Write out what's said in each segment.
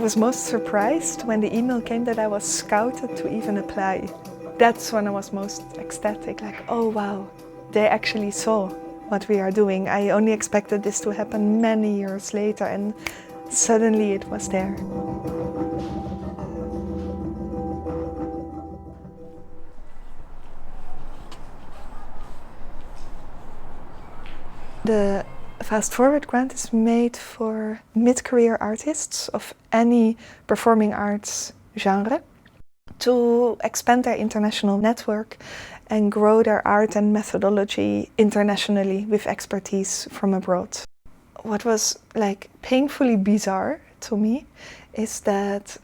was most surprised when the email came that I was scouted to even apply. That's when I was most ecstatic, like, oh wow, they actually saw what we are doing. I only expected this to happen many years later, and suddenly it was there. The Fast Forward grant is made for mid-career artists of any performing arts genre to expand their international network and grow their art and methodology internationally with expertise from abroad. What was painfully bizarre to me is that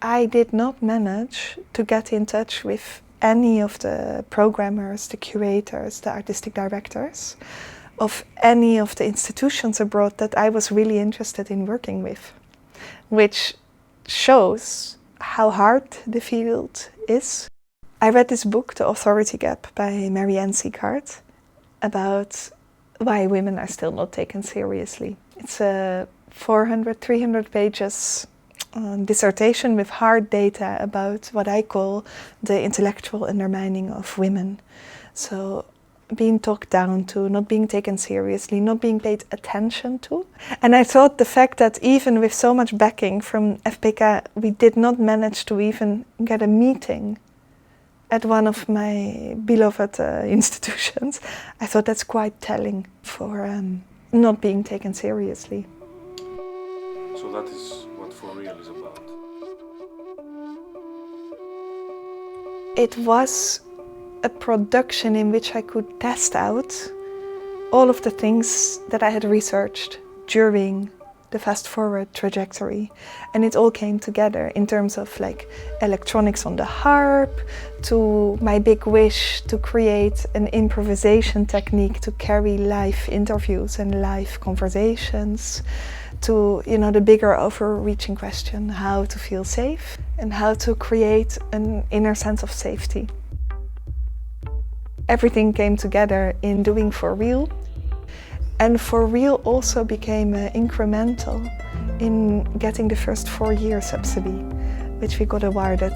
I did not manage to get in touch with any of the programmers, the curators, the artistic directors of any of the institutions abroad that I was really interested in working with, which shows how hard the field is. I read this book, The Authority Gap, by Marianne Sieghart, about why women are still not taken seriously. It's a 300 pages dissertation with hard data about what I call the intellectual undermining of women. So being talked down to, not being taken seriously, not being paid attention to. And I thought the fact that even with so much backing from FPK, we did not manage to even get a meeting at one of my beloved institutions, I thought that's quite telling for not being taken seriously. So that is what For Real is about? It was a production in which I could test out all of the things that I had researched during the Fast Forward trajectory, and it all came together in terms of electronics on the harp, to my big wish to create an improvisation technique to carry live interviews and live conversations, to the bigger overreaching question, how to feel safe and how to create an inner sense of safety. Everything came together in doing For Real. And For Real also became incremental in getting the first 4-year subsidy, which we got awarded.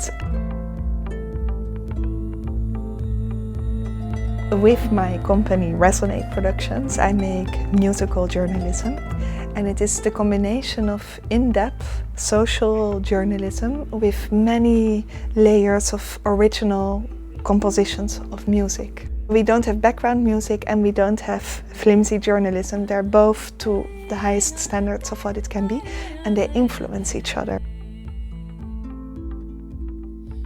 With my company Resonate Productions, I make musical journalism, and it is the combination of in-depth social journalism with many layers of original compositions of music. We don't have background music and we don't have flimsy journalism. They're both to the highest standards of what it can be, and they influence each other.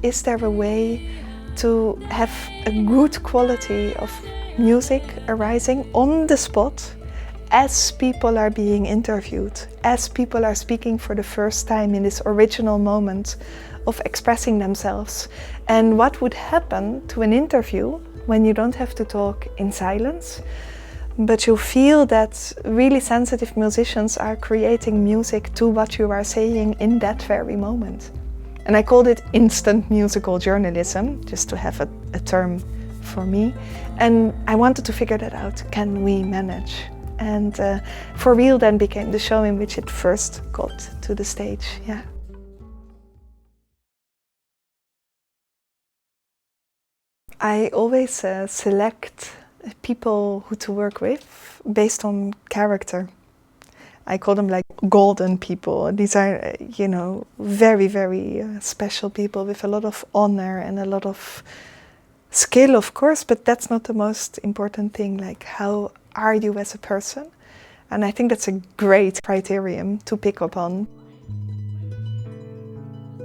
Is there a way to have a good quality of music arising on the spot as people are being interviewed, as people are speaking for the first time in this original moment of expressing themselves? And what would happen to an interview when you don't have to talk in silence, but you feel that really sensitive musicians are creating music to what you are saying in that very moment? And I called it instant musical journalism, just to have a term for me. And I wanted to figure that out. Can we manage? And For Real then became the show in which it first got to the stage. Yeah. I always select people who to work with based on character. I call them golden people. These are, very, very special people with a lot of honor and a lot of skill, of course, but that's not the most important thing. How are you as a person? And I think that's a great criterion to pick up on.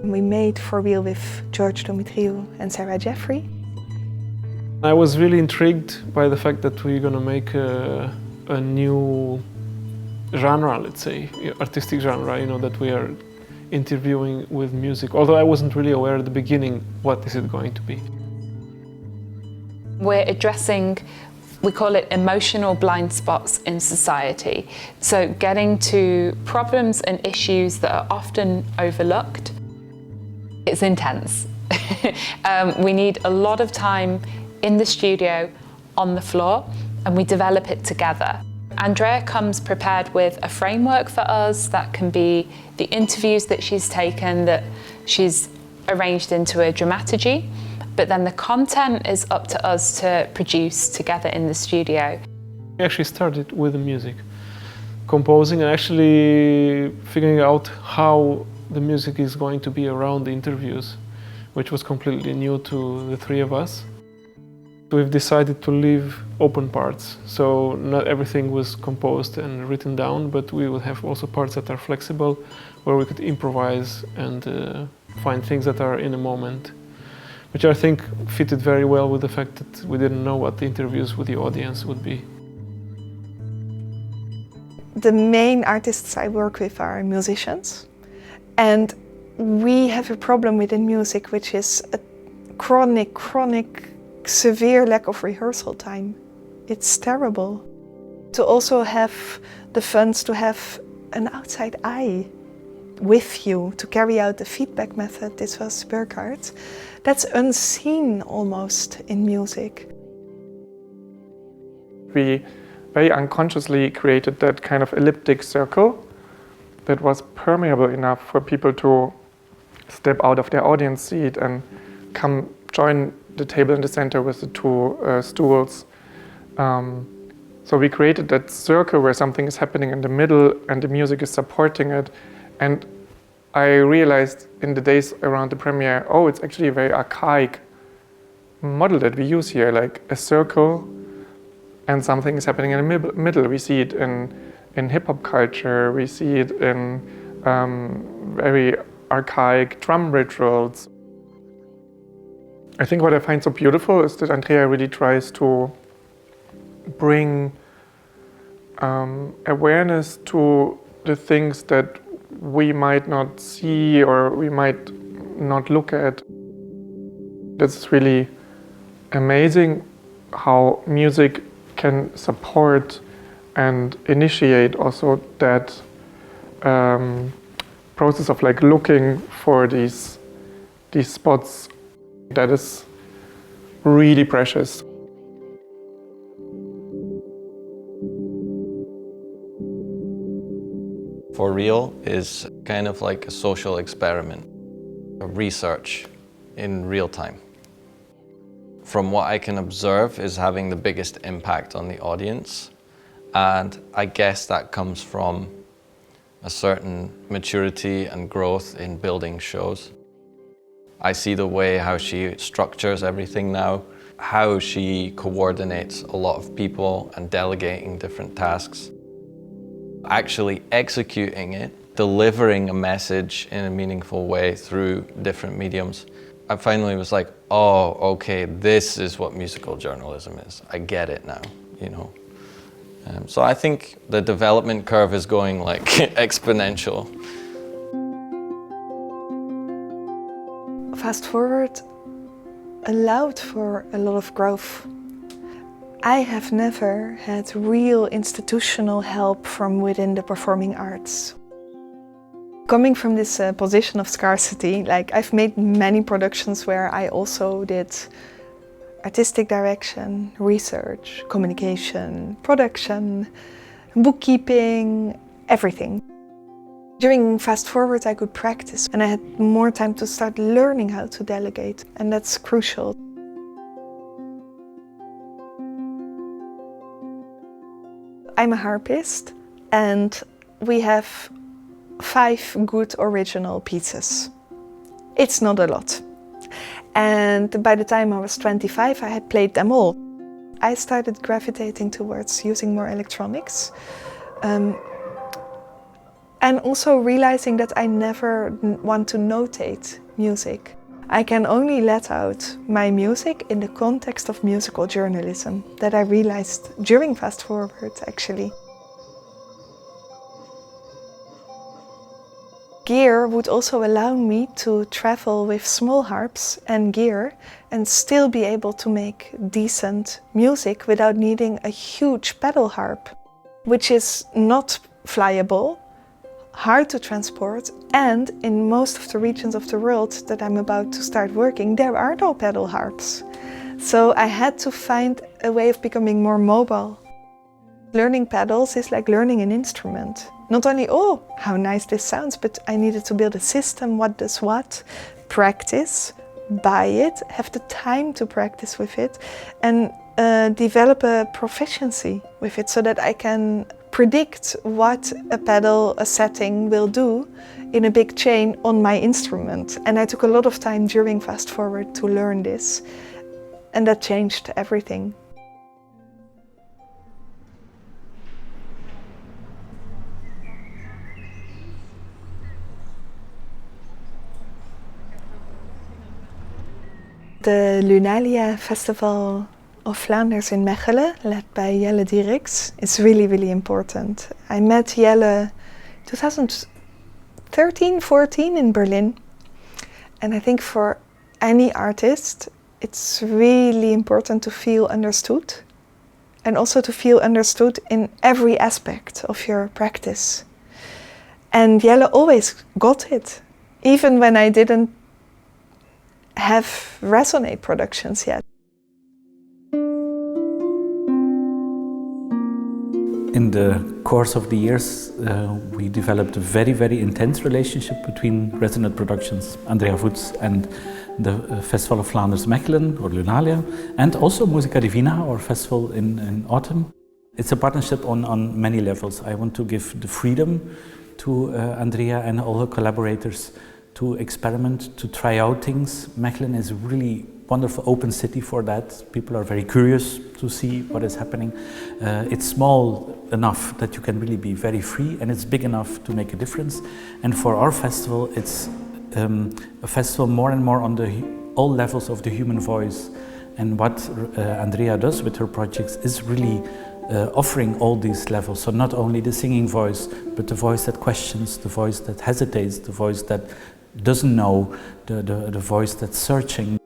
We made For Real with George Dumitriou and Sarah Jeffrey. I was really intrigued by the fact that we're going to make a new genre, let's say, artistic genre, that we are interviewing with music. Although I wasn't really aware at the beginning what is it going to be. We're addressing, we call it emotional blind spots in society. So getting to problems and issues that are often overlooked. It's intense. We need a lot of time in the studio, on the floor, and we develop it together. Andrea comes prepared with a framework for us that can be the interviews that she's taken, that she's arranged into a dramaturgy, but then the content is up to us to produce together in the studio. We actually started with the music, composing and actually figuring out how the music is going to be around the interviews, which was completely new to the three of us. We've decided to leave open parts, so not everything was composed and written down, but we will have also parts that are flexible, where we could improvise and find things that are in a moment, which I think fitted very well with the fact that we didn't know what the interviews with the audience would be. The main artists I work with are musicians, and we have a problem within music, which is a chronic, severe lack of rehearsal time. It's terrible. To also have the funds to have an outside eye with you to carry out the feedback method, this was Burkhardt, that's unseen almost in music. We very unconsciously created that kind of elliptic circle that was permeable enough for people to step out of their audience seat and come join the table in the center with the two stools. So we created that circle where something is happening in the middle and the music is supporting it. And I realized in the days around the premiere, oh, it's actually a very archaic model that we use here, like a circle and something is happening in the middle. We see it in hip-hop culture, we see it in very archaic drum rituals. I think what I find so beautiful is that Andrea really tries to bring awareness to the things that we might not see or we might not look at. It's really amazing how music can support and initiate also that process of like looking for these spots. That is really precious. For Real is kind of like a social experiment, a research in real time. From what I can observe is having the biggest impact on the audience, and I guess that comes from a certain maturity and growth in building shows. I see the way how she structures everything now, how she coordinates a lot of people and delegating different tasks. Actually executing it, delivering a message in a meaningful way through different mediums. I finally was like, oh, okay, this is what musical journalism is. I get it now, you know. So I think the development curve is going like exponential. Fast Forward allowed for a lot of growth. I have never had real institutional help from within the performing arts. Coming from this position of scarcity, like I've made many productions where I also did artistic direction, research, communication, production, bookkeeping, everything. During Fast Forward I could practice and I had more time to start learning how to delegate, and that's crucial. I'm a harpist and we have 5 good original pieces. It's not a lot. And by the time I was 25 I had played them all. I started gravitating towards using more electronics. And also realizing that I never want to notate music. I can only let out my music in the context of musical journalism that I realized during Fast Forward, actually. Gear would also allow me to travel with small harps and gear and still be able to make decent music without needing a huge pedal harp, which is not flyable, hard to transport, and in most of the regions of the world that I'm about to start working, there are no pedal harps. So I had to find a way of becoming more mobile. Learning pedals is like learning an instrument. Not only, oh, how nice this sounds, but I needed to build a system, what does what, practice, buy it, have the time to practice with it, and develop a proficiency with it so that I can predict what a pedal, a setting will do in a big chain on my instrument. And I took a lot of time during Fast Forward to learn this, and that changed everything. The Lunalia Festival of Flanders in Mechelen, led by Jelle Dierks, is really, really important. I met Jelle 2013-14 in Berlin. And I think for any artist, it's really important to feel understood. And also to feel understood in every aspect of your practice. And Jelle always got it, even when I didn't have Resonate productions yet. In the course of the years, we developed a very, very intense relationship between Resonate Productions, Andrea Voets, and the Festival of Flanders Mechelen, or Lunalia, and also Musica Divina, our festival in autumn. It's a partnership on many levels. I want to give the freedom to Andrea and all her collaborators to experiment, to try out things. Mechelen is a really wonderful open city for that. People are very curious to see what is happening. It's small enough that you can really be very free, and it's big enough to make a difference. And for our festival, it's a festival more and more on all levels of the human voice. And what Andrea does with her projects is really offering all these levels. So not only the singing voice, but the voice that questions, the voice that hesitates, the voice that doesn't know, the voice that's searching.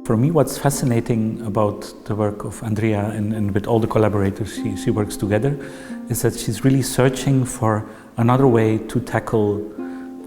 For me, what's fascinating about the work of Andrea and with all the collaborators she works together is that she's really searching for another way to tackle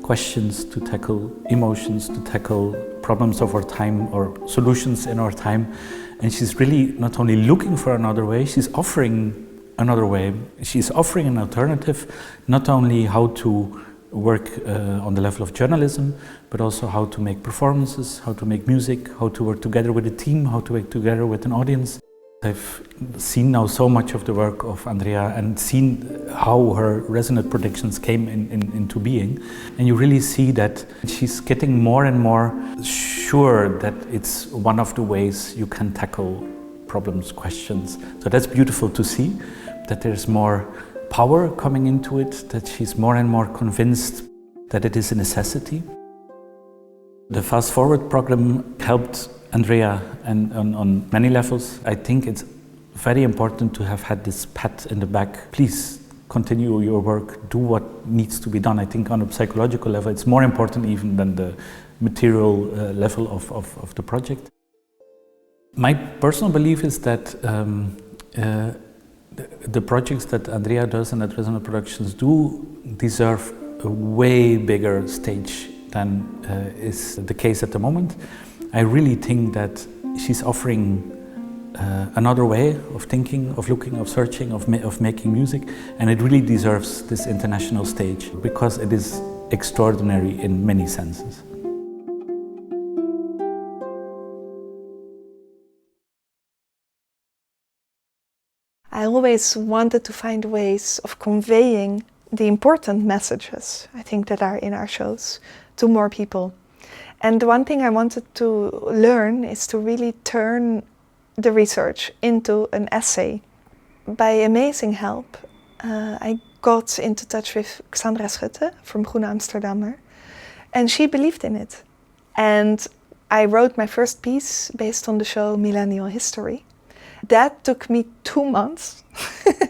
questions, to tackle emotions, to tackle problems of our time or solutions in our time. And she's really not only looking for another way, she's offering another way. She's offering an alternative, not only how to work on the level of journalism, but also how to make performances, how to make music, how to work together with a team, how to work together with an audience. I've seen now so much of the work of Andrea and seen how her Resonate productions came into being. And you really see that she's getting more and more sure that it's one of the ways you can tackle problems, questions. So that's beautiful to see, that there's more power coming into it, that she's more and more convinced that it is a necessity. The Fast Forward program helped Andrea and on many levels. I think it's very important to have had this pat in the back. Please continue your work, do what needs to be done. I think on a psychological level it's more important even than the material level of the project. My personal belief is that the projects that Andrea does and that Resonate Productions do deserve a way bigger stage than is the case at the moment. I really think that she's offering another way of thinking, of looking, of searching, of making music, and it really deserves this international stage because it is extraordinary in many senses. I always wanted to find ways of conveying the important messages, I think, that are in our shows to more people. And the one thing I wanted to learn is to really turn the research into an essay. By amazing help, I got into touch with Xandra Schutte from Groene Amsterdammer, and she believed in it. And I wrote my first piece based on the show Millennial History. That took me 2 months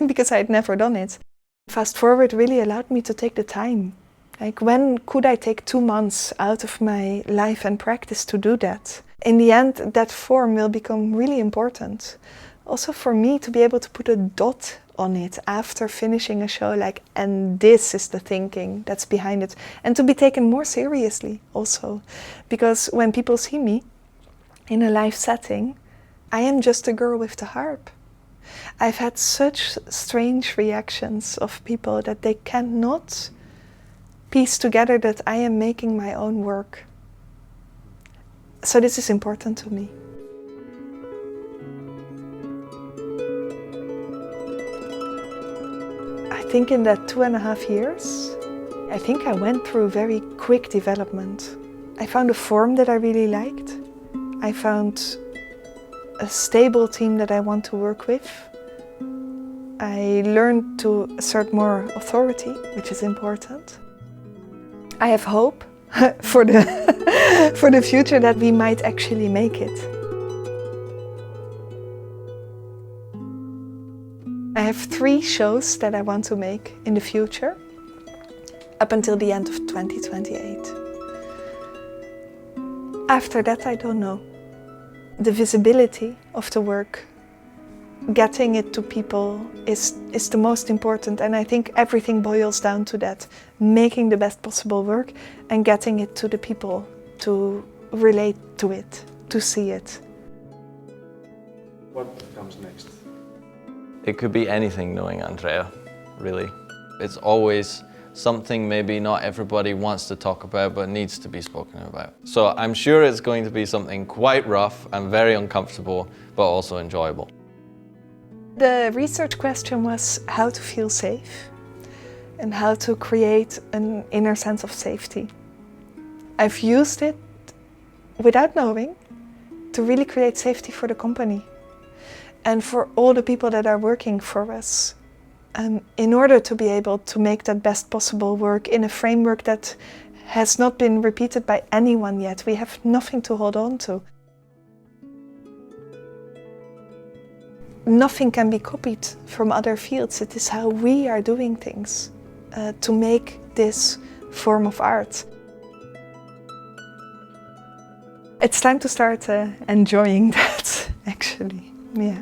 because I had never done it. Fast Forward really allowed me to take the time. Like, when could I take 2 months out of my life and practice to do that? In the end, that form will become really important. Also for me to be able to put a dot on it after finishing a show, like, and this is the thinking that's behind it. And to be taken more seriously also. Because when people see me in a live setting, I am just a girl with the harp. I've had such strange reactions of people that they cannot piece together that I am making my own work. So this is important to me. I think in that 2.5 years, I think I went through very quick development. I found a form that I really liked. I found a stable team that I want to work with. I learned to assert more authority, which is important. I have hope for the future that we might actually make it. I have 3 shows that I want to make in the future, up until the end of 2028. After that, I don't know. The visibility of the work, getting it to people is the most important, and I think everything boils down to that. Making the best possible work and getting it to the people to relate to it, to see it. What comes next? It could be anything knowing Andrea, really. It's always something maybe not everybody wants to talk about but needs to be spoken about. So I'm sure it's going to be something quite rough and very uncomfortable, but also enjoyable. The research question was how to feel safe and how to create an inner sense of safety. I've used it without knowing to really create safety for the company and for all the people that are working for us, in order to be able to make that best possible work in a framework that has not been repeated by anyone yet. We have nothing to hold on to. Nothing can be copied from other fields. It is how we are doing things to make this form of art. It's time to start enjoying that, actually. Yeah.